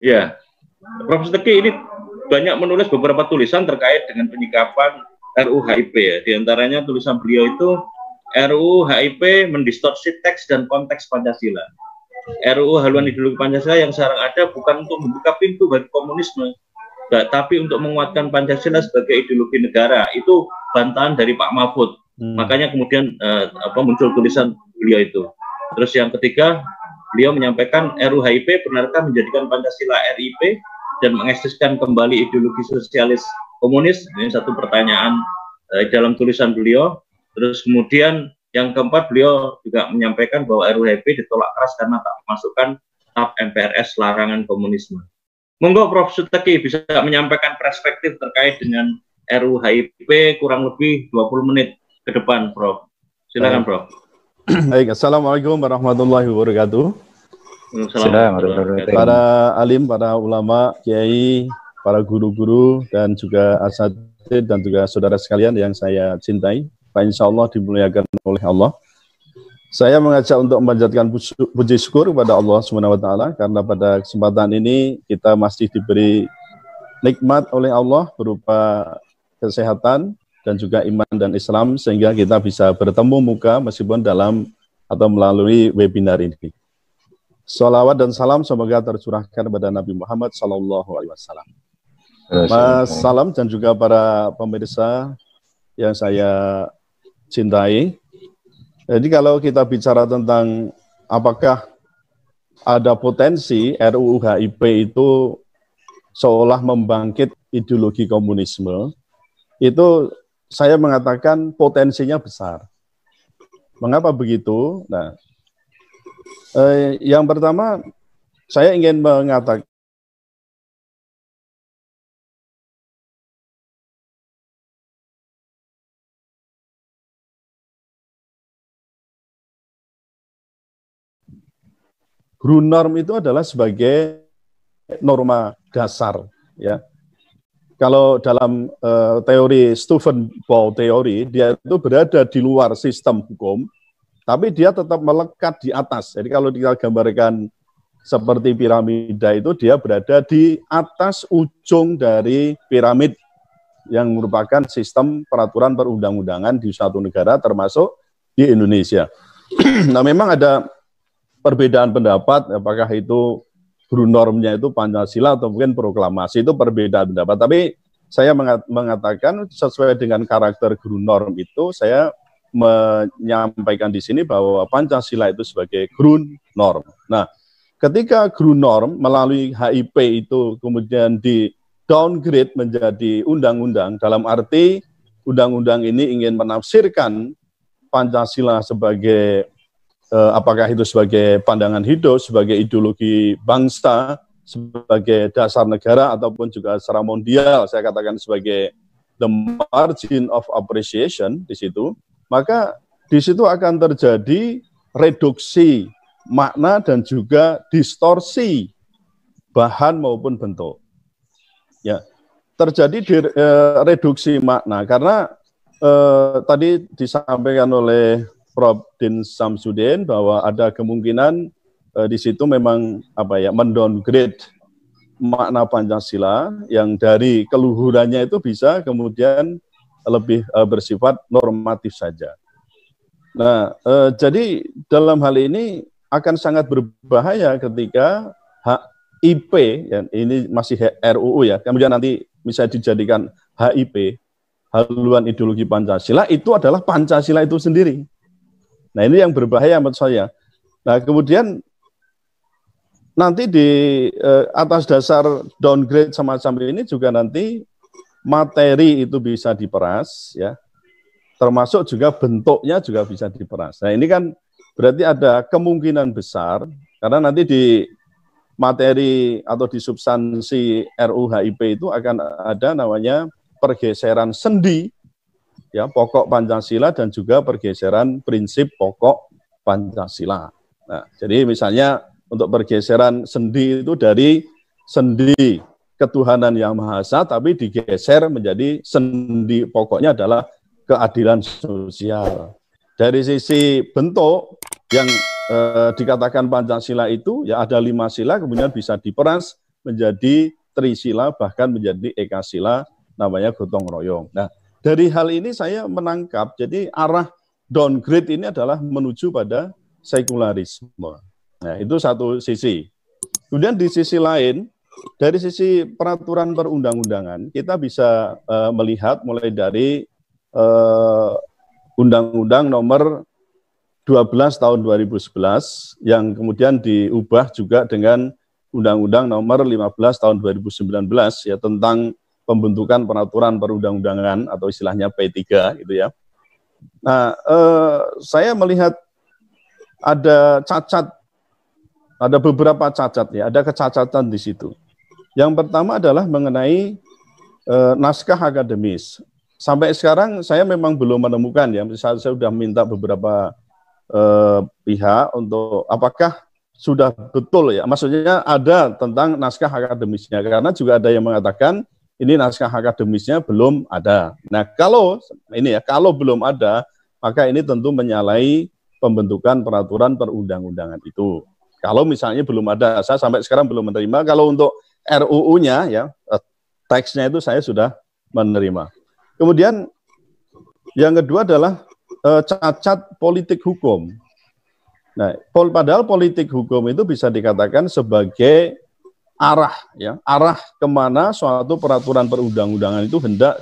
Ya, Profesor Teki ini banyak menulis beberapa tulisan terkait dengan penyikapan RUU HIP ya. Di antaranya tulisan beliau itu RUU HIP mendistorsi teks dan konteks Pancasila. RUU haluan ideologi Pancasila yang sekarang ada bukan untuk membuka pintu bagi komunisme, tapi untuk menguatkan Pancasila sebagai ideologi negara. Itu bantahan dari Pak Mahfud. Makanya kemudian muncul tulisan beliau itu. Terus yang ketiga, beliau menyampaikan RUU HIP benarkah menjadikan Pancasila RIP dan mengeksiskan kembali ideologi sosialis komunis? Ini satu pertanyaan dalam tulisan beliau. Terus kemudian yang keempat, beliau juga menyampaikan bahwa RUU HIP ditolak keras karena tak memasukkan TAP MPRS larangan komunisme. Monggo Prof. Suteki bisa menyampaikan perspektif terkait dengan RUU HIP kurang lebih 20 menit ke depan, Prof. Silakan, Prof. Baik, Assalamualaikum warahmatullahi wabarakatuh. Assalamualaikum. Para alim, para ulama, kiai, para guru-guru, dan juga asatidz dan juga saudara sekalian yang saya cintai, insya Allah dimuliakan oleh Allah. Saya mengajak untuk memanjatkan puji syukur kepada Allah SWT karena pada kesempatan ini kita masih diberi nikmat oleh Allah berupa kesehatan dan juga iman dan Islam sehingga kita bisa bertemu muka meskipun dalam atau melalui webinar ini. Shalawat dan salam semoga tercurahkan kepada Nabi Muhammad SAW. Salam dan juga para pemirsa yang saya cintai. Jadi kalau kita bicara tentang apakah ada potensi RUU HIP itu seolah membangkit ideologi komunisme, itu saya mengatakan potensinya besar. Mengapa begitu? Nah, yang pertama saya ingin mengatakan Grundnorm itu adalah sebagai norma dasar, ya. Kalau dalam teori Stephen Ball teori, dia itu berada di luar sistem hukum, tapi dia tetap melekat di atas. Jadi kalau kita gambarkan seperti piramida itu, dia berada di atas ujung dari piramid yang merupakan sistem peraturan perundang-undangan di suatu negara, termasuk di Indonesia. Nah, memang ada perbedaan pendapat, apakah itu Grundnormnya itu Pancasila atau mungkin proklamasi, itu perbedaan pendapat. Tapi saya mengatakan sesuai dengan karakter Grundnorm itu, saya menyampaikan di sini bahwa Pancasila itu sebagai Grundnorm. Nah, ketika Grundnorm melalui HIP itu kemudian di downgrade menjadi undang-undang, dalam arti undang-undang ini ingin menafsirkan Pancasila sebagai apakah itu sebagai pandangan hidup, sebagai ideologi bangsa, sebagai dasar negara, ataupun juga secara mondial, saya katakan sebagai the margin of appreciation di situ, maka di situ akan terjadi reduksi makna dan juga distorsi bahan maupun bentuk. Ya, terjadi reduksi makna karena tadi disampaikan oleh Prof. Din Samsudin bahwa ada kemungkinan di situ memang mendowngrade makna Pancasila yang dari keluhurannya itu bisa kemudian lebih bersifat normatif saja. Nah, jadi dalam hal ini akan sangat berbahaya ketika HIP, ya, ini masih RUU ya, kemudian nanti bisa dijadikan HIP, haluan ideologi Pancasila, itu adalah Pancasila itu sendiri. Nah, ini yang berbahaya menurut saya. Nah, kemudian nanti di atas dasar downgrade semacam ini juga nanti materi itu bisa diperas, ya, termasuk juga bentuknya juga bisa diperas. Nah, ini kan berarti ada kemungkinan besar, karena nanti di materi atau di substansi RUU HIP itu akan ada namanya pergeseran sendi, ya, pokok Pancasila dan juga pergeseran prinsip pokok Pancasila. Nah, jadi misalnya untuk pergeseran sendi itu dari sendi ketuhanan yang Maha Esa, tapi digeser menjadi sendi pokoknya adalah keadilan sosial. Dari sisi bentuk yang dikatakan Pancasila itu ya ada 5 sila, kemudian bisa diperas menjadi trisila, bahkan menjadi ekasila, namanya gotong royong. Nah, dari hal ini saya menangkap, jadi arah downgrade ini adalah menuju pada sekularisme. Nah, itu satu sisi. Kemudian di sisi lain, dari sisi peraturan perundang-undangan, kita bisa melihat mulai dari Undang-Undang nomor 12 tahun 2011 yang kemudian diubah juga dengan Undang-Undang nomor 15 tahun 2019 ya tentang pembentukan peraturan perundang-undangan atau istilahnya P3 gitu ya. Nah, saya melihat ada beberapa cacat ya, ada kecacatan di situ. Yang pertama adalah mengenai naskah akademis. Sampai sekarang saya memang belum menemukan ya, saya sudah minta beberapa pihak untuk apakah sudah betul ya, maksudnya ada tentang naskah akademisnya, karena juga ada yang mengatakan ini naskah akademisnya belum ada. Nah, kalau belum ada, maka ini tentu menyalahi pembentukan peraturan perundang-undangan itu. Kalau misalnya belum ada, saya sampai sekarang belum menerima. Kalau untuk RUU-nya ya, teksnya itu saya sudah menerima. Kemudian yang kedua adalah cacat politik hukum. Nah, padahal politik hukum itu bisa dikatakan sebagai arah ya, arah kemana suatu peraturan perundang-undangan itu hendak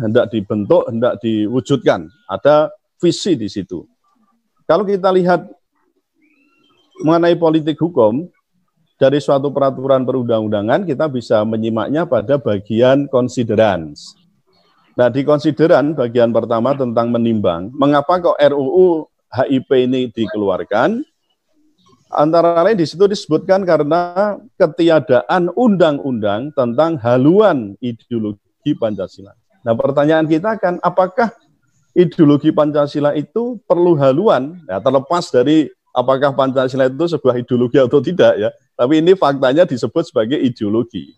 hendak dibentuk, hendak diwujudkan. Ada visi di situ. Kalau kita lihat mengenai politik hukum dari suatu peraturan perundang-undangan, kita bisa menyimaknya pada bagian considerance. Nah, di konsideran bagian pertama tentang menimbang, mengapa kok RUU HIP ini dikeluarkan? Antara lain di situ disebutkan karena ketiadaan undang-undang tentang haluan ideologi Pancasila. Nah, pertanyaan kita kan, apakah ideologi Pancasila itu perlu haluan? Nah, terlepas dari apakah Pancasila itu sebuah ideologi atau tidak ya, tapi ini faktanya disebut sebagai ideologi.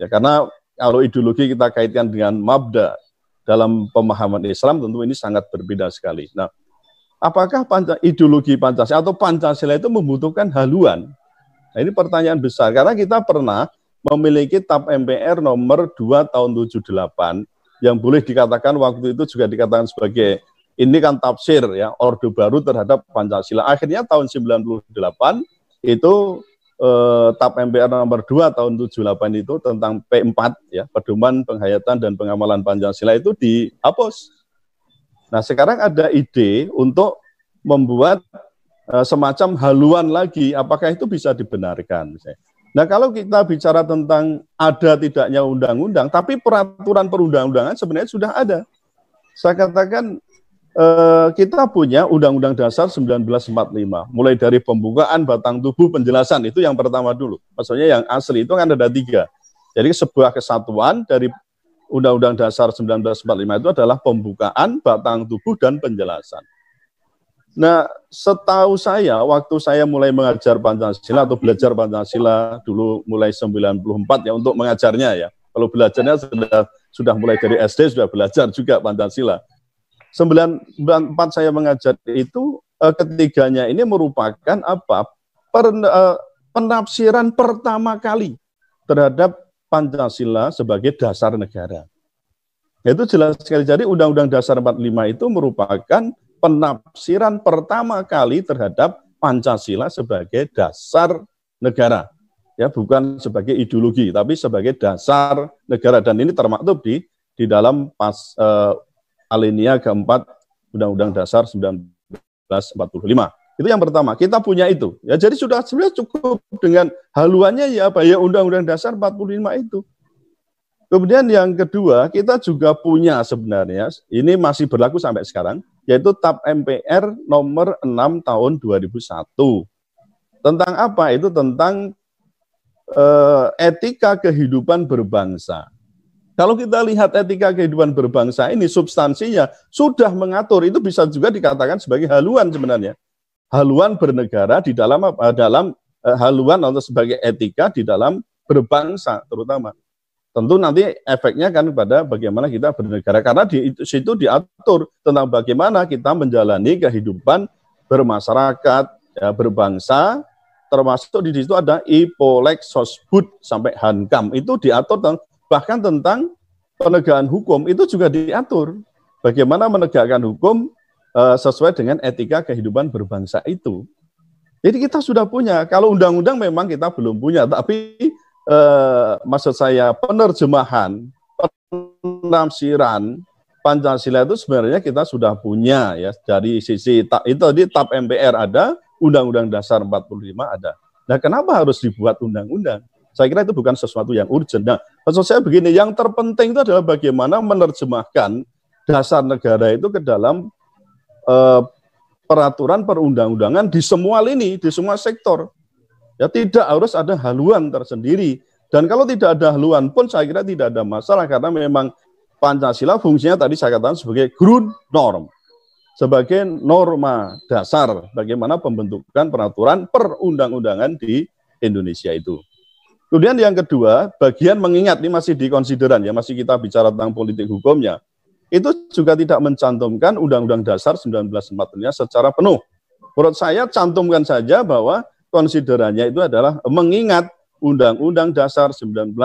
Ya, karena kalau ideologi kita kaitkan dengan mabda dalam pemahaman Islam, tentu ini sangat berbeda sekali. Nah, apakah ideologi Pancasila atau Pancasila itu membutuhkan haluan? Nah, ini pertanyaan besar, karena kita pernah memiliki TAP MPR nomor 2 tahun 78, yang boleh dikatakan waktu itu juga dikatakan sebagai, ini kan tafsir ya, orde baru terhadap Pancasila. Akhirnya tahun 98, itu TAP MPR nomor 2 tahun 78 itu tentang P4, ya, pedoman penghayatan dan pengamalan Pancasila itu dihapus. Nah, sekarang ada ide untuk membuat semacam haluan lagi, apakah itu bisa dibenarkan? Misalnya. Nah, kalau kita bicara tentang ada tidaknya undang-undang, tapi peraturan perundang-undangan sebenarnya sudah ada. Saya katakan kita punya Undang-Undang Dasar 1945, mulai dari pembukaan, batang tubuh, penjelasan, itu yang pertama dulu. Maksudnya yang asli itu kan ada 3. Jadi sebuah kesatuan dari Undang-Undang Dasar 1945 itu adalah pembukaan, batang tubuh, dan penjelasan. Nah, setahu saya, waktu saya mulai mengajar Pancasila atau belajar Pancasila dulu mulai 94 ya untuk mengajarnya ya. Kalau belajarnya sudah mulai dari SD sudah belajar juga Pancasila. 94 saya mengajar itu ketiganya ini merupakan apa? Penafsiran pertama kali terhadap Pancasila sebagai dasar negara. Itu jelas sekali. Jadi Undang-Undang Dasar 45 itu merupakan penafsiran pertama kali terhadap Pancasila sebagai dasar negara. Ya, bukan sebagai ideologi, tapi sebagai dasar negara. Dan ini termaktub di dalam alinea keempat Undang-Undang Dasar 1945. Itu yang pertama, kita punya itu. Ya, jadi sudah sebenarnya cukup dengan haluannya ya apa ya Undang-Undang Dasar 45 itu. Kemudian yang kedua, kita juga punya sebenarnya, ini masih berlaku sampai sekarang, yaitu TAP MPR nomor 6 tahun 2001. Tentang apa? Itu tentang etika kehidupan berbangsa. Kalau kita lihat etika kehidupan berbangsa ini, substansinya sudah mengatur, itu bisa juga dikatakan sebagai haluan sebenarnya. Haluan bernegara di dalam haluan atau sebagai etika di dalam berbangsa terutama. Tentu nanti efeknya kan pada bagaimana kita bernegara, karena di situ diatur tentang bagaimana kita menjalani kehidupan bermasyarakat, ya, berbangsa, termasuk di situ ada IPOLEK, Sosbud sampai Hankam itu diatur, bahkan tentang penegakan hukum itu juga diatur. Bagaimana menegakkan hukum sesuai dengan etika kehidupan berbangsa itu. Jadi kita sudah punya. Kalau undang-undang memang kita belum punya, tapi maksud saya penerjemahan, penafsiran Pancasila itu sebenarnya kita sudah punya ya, dari sisi itu tadi TAP MPR ada, Undang-Undang Dasar 45 ada. Nah, kenapa harus dibuat undang-undang? Saya kira itu bukan sesuatu yang urgent. Nah, maksud saya begini, yang terpenting itu adalah bagaimana menerjemahkan dasar negara itu ke dalam peraturan perundang-undangan di semua lini, di semua sektor. Ya, tidak harus ada haluan tersendiri. Dan kalau tidak ada haluan pun saya kira tidak ada masalah, karena memang Pancasila fungsinya tadi saya katakan sebagai ground norm, sebagai norma dasar bagaimana pembentukan peraturan perundang-undangan di Indonesia itu. Kemudian yang kedua, bagian mengingat, ini masih dikonsideran ya, masih kita bicara tentang politik hukumnya, itu juga tidak mencantumkan Undang-Undang Dasar 1945 secara penuh. Menurut saya cantumkan saja bahwa konsiderannya itu adalah mengingat Undang-Undang Dasar 1945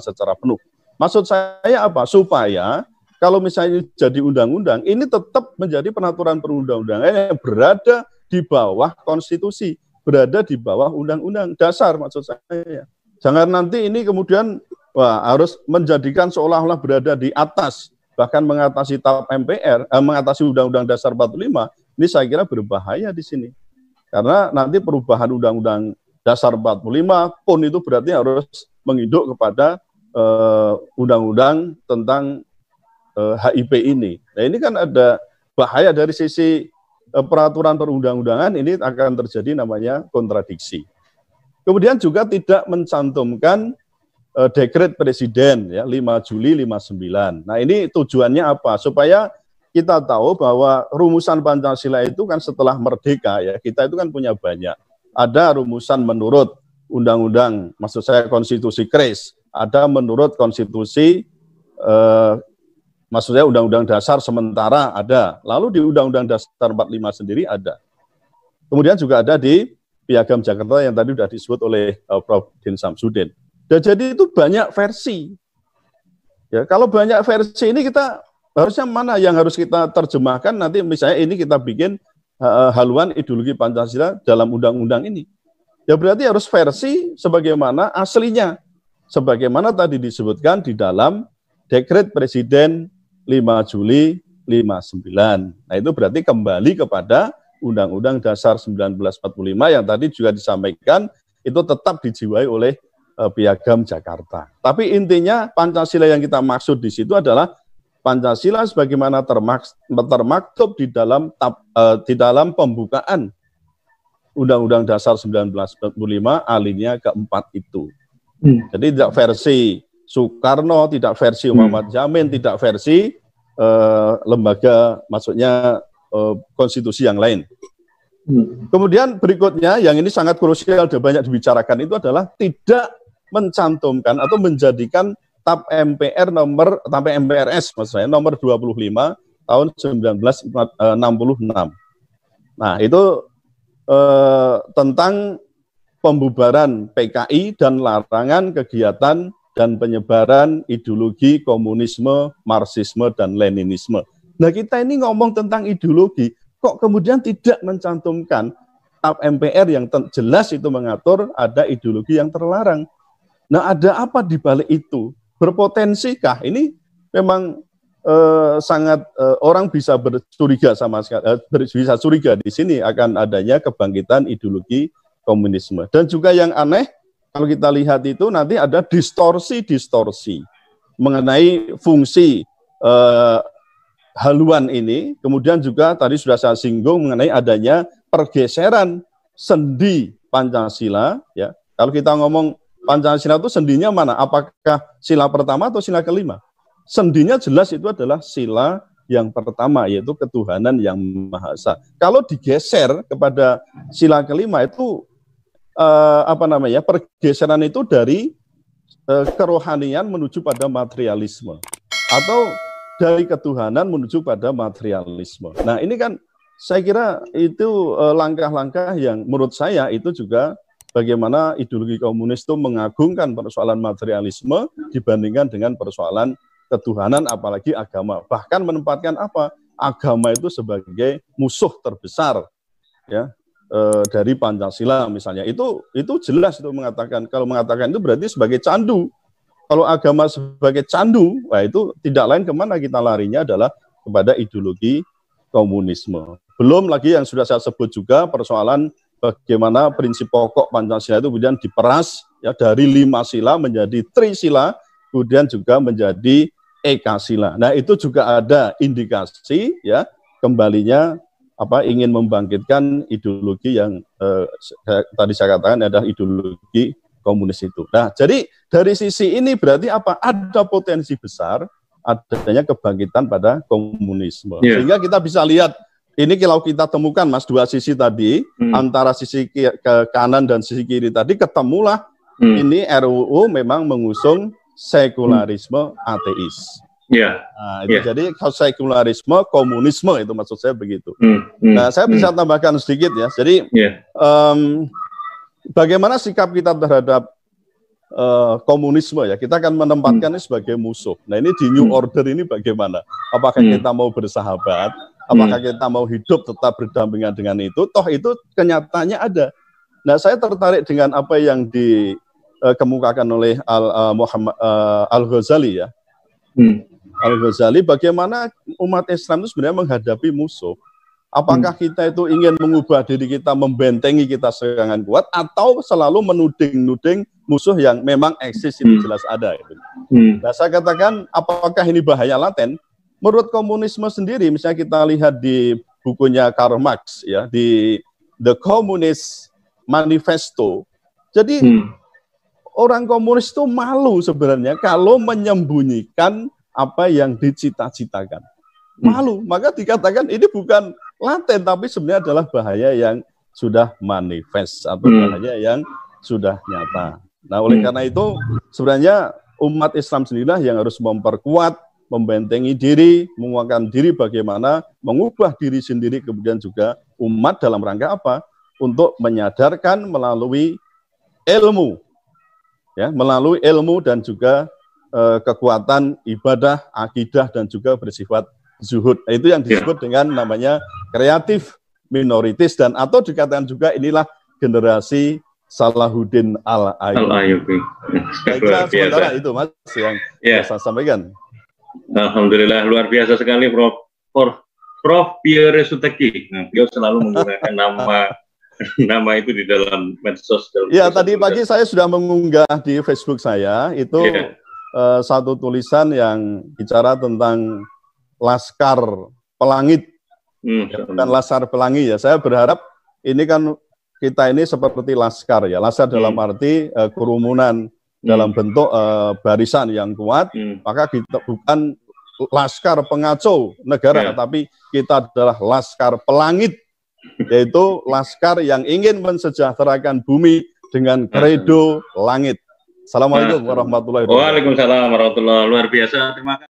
secara penuh. Maksud saya apa? Supaya kalau misalnya jadi undang-undang, ini tetap menjadi peraturan perundang-undangan yang berada di bawah konstitusi, berada di bawah undang-undang dasar, maksud saya. Jangan nanti ini kemudian harus menjadikan seolah-olah berada di atas, bahkan mengatasi TAP MPR, mengatasi Undang-Undang Dasar 45, ini saya kira berbahaya di sini. Karena nanti perubahan Undang-Undang Dasar 45 pun itu berarti harus menginduk kepada undang-undang tentang HIP ini. Nah, ini kan ada bahaya dari sisi peraturan perundang-undangan, ini akan terjadi namanya kontradiksi. Kemudian juga tidak mencantumkan dekret presiden ya 5 Juli 59. Nah, ini tujuannya apa? Supaya kita tahu bahwa rumusan Pancasila itu kan setelah merdeka ya, kita itu kan punya banyak. Ada rumusan menurut undang-undang, maksud saya konstitusi KRIS, ada menurut konstitusi, maksudnya Undang-Undang Dasar sementara ada, lalu di Undang-Undang Dasar 45 sendiri ada. Kemudian juga ada di Piagam Jakarta yang tadi sudah disebut oleh Prof. Din Samsudin. Dan jadi itu banyak versi. Ya, kalau banyak versi ini kita harusnya mana yang harus kita terjemahkan, nanti misalnya ini kita bikin haluan ideologi Pancasila dalam undang-undang ini. Ya berarti harus versi sebagaimana aslinya. Sebagaimana tadi disebutkan di dalam dekret presiden 5 Juli 59. Nah, itu berarti kembali kepada Undang-Undang Dasar 1945 yang tadi juga disampaikan itu tetap dijiwai oleh Piagam Jakarta. Tapi intinya Pancasila yang kita maksud di situ adalah Pancasila sebagaimana termaktub di dalam pembukaan Undang-Undang Dasar 1945 alinea keempat itu. Jadi tidak versi Soekarno, tidak versi Muhammad Jamin, tidak versi lembaga, maksudnya konstitusi yang lain. Kemudian berikutnya, yang ini sangat krusial dan banyak dibicarakan, itu adalah tidak mencantumkan atau menjadikan TAP MPRS, maksud saya nomor 25 tahun 1966. Nah, itu tentang pembubaran PKI dan larangan kegiatan dan penyebaran ideologi komunisme, marxisme, dan leninisme. Nah, kita ini ngomong tentang ideologi, kok kemudian tidak mencantumkan TAP MPR yang jelas itu mengatur ada ideologi yang terlarang. Nah, ada apa di balik itu? Berpotensikah? Ini memang sangat orang bisa bercuriga sama sekali, bisa curiga di sini akan adanya kebangkitan ideologi komunisme. Dan juga yang aneh, kalau kita lihat itu nanti ada distorsi mengenai fungsi haluan ini. Kemudian juga tadi sudah saya singgung mengenai adanya pergeseran sendi Pancasila. Ya, kalau kita ngomong Pancasila itu sendinya mana? Apakah sila pertama atau sila kelima? Sendinya jelas itu adalah sila yang pertama, yaitu ketuhanan yang Maha Esa. Kalau digeser kepada sila kelima itu pergeseran itu dari kerohanian menuju pada materialisme, atau dari ketuhanan menuju pada materialisme. Nah, ini kan saya kira itu langkah-langkah yang menurut saya itu juga bagaimana ideologi komunis itu mengagungkan persoalan materialisme dibandingkan dengan persoalan ketuhanan, apalagi agama. Bahkan menempatkan apa? Agama itu sebagai musuh terbesar, ya, dari Pancasila misalnya. Itu jelas itu mengatakan. Kalau mengatakan itu berarti sebagai candu. Kalau agama sebagai candu, wah itu tidak lain kemana kita larinya adalah kepada ideologi komunisme. Belum lagi yang sudah saya sebut juga persoalan bagaimana prinsip pokok Pancasila itu kemudian diperas ya dari 5 sila menjadi trisila, kemudian juga menjadi ekasila. Nah, itu juga ada indikasi ya kembalinya ingin membangkitkan ideologi yang tadi saya katakan adalah ideologi komunis itu. Nah, jadi dari sisi ini berarti apa? Ada potensi besar adanya kebangkitan pada komunisme. Sehingga kita bisa lihat ini kalau kita temukan Mas dua sisi tadi antara sisi ke kanan dan sisi kiri tadi ketemulah ini RUU memang mengusung sekularisme ateis. Nah, itu jadi sekularisme komunisme itu maksud saya begitu. Nah, saya bisa tambahkan sedikit ya. Jadi bagaimana sikap kita terhadap komunisme ya, kita akan menempatkannya sebagai musuh. Nah, ini di New Order ini bagaimana? Apakah kita mau bersahabat? Apakah kita mau hidup tetap berdampingan dengan itu? Toh itu kenyataannya ada. Nah, saya tertarik dengan apa yang dikemukakan oleh Al-Ghazali ya. Al-Ghazali, bagaimana umat Islam itu sebenarnya menghadapi musuh. Apakah kita itu ingin mengubah diri kita, membentengi kita serangan kuat, atau selalu menuding-nuding musuh yang memang eksis itu jelas ada. Gitu. Nah, saya katakan, apakah ini bahaya laten? Menurut komunisme sendiri, misalnya kita lihat di bukunya Karl Marx, ya, di The Communist Manifesto. Jadi orang komunis itu malu sebenarnya kalau menyembunyikan apa yang dicita-citakan. Malu, maka dikatakan ini bukan laten, tapi sebenarnya adalah bahaya yang sudah manifest atau bahaya yang sudah nyata. Nah, oleh karena itu sebenarnya umat Islam sendirilah yang harus memperkuat, membentengi diri, menguatkan diri bagaimana mengubah diri sendiri, kemudian juga umat dalam rangka apa? Untuk menyadarkan melalui ilmu, ya, melalui ilmu dan juga kekuatan ibadah, akidah dan juga bersifat zuhud. Itu yang disebut dengan namanya kreatif minoritis dan atau dikatakan juga inilah generasi Salahuddin Al-Ayyubi. Sementara itu Mas yang saya sampaikan. Alhamdulillah, luar biasa sekali Prof. Pierre Suteki. Nah, beliau selalu menggunakan nama itu di dalam medsos. Ya, tadi pagi saya sudah mengunggah di Facebook saya itu satu tulisan yang bicara tentang Laskar Pelangit, bukan Laskar Pelangi ya. Saya berharap ini kan kita ini seperti laskar ya. Laskar dalam arti kerumunan dalam bentuk barisan yang kuat. Maka kita bukan laskar pengacau negara, tapi kita adalah Laskar Pelangit, yaitu laskar yang ingin mensejahterakan bumi dengan kredo langit. Assalamualaikum warahmatullahi wabarakatuh. Waalaikumsalam warahmatullahi wabarakatuh. Luar biasa. Terima kasih.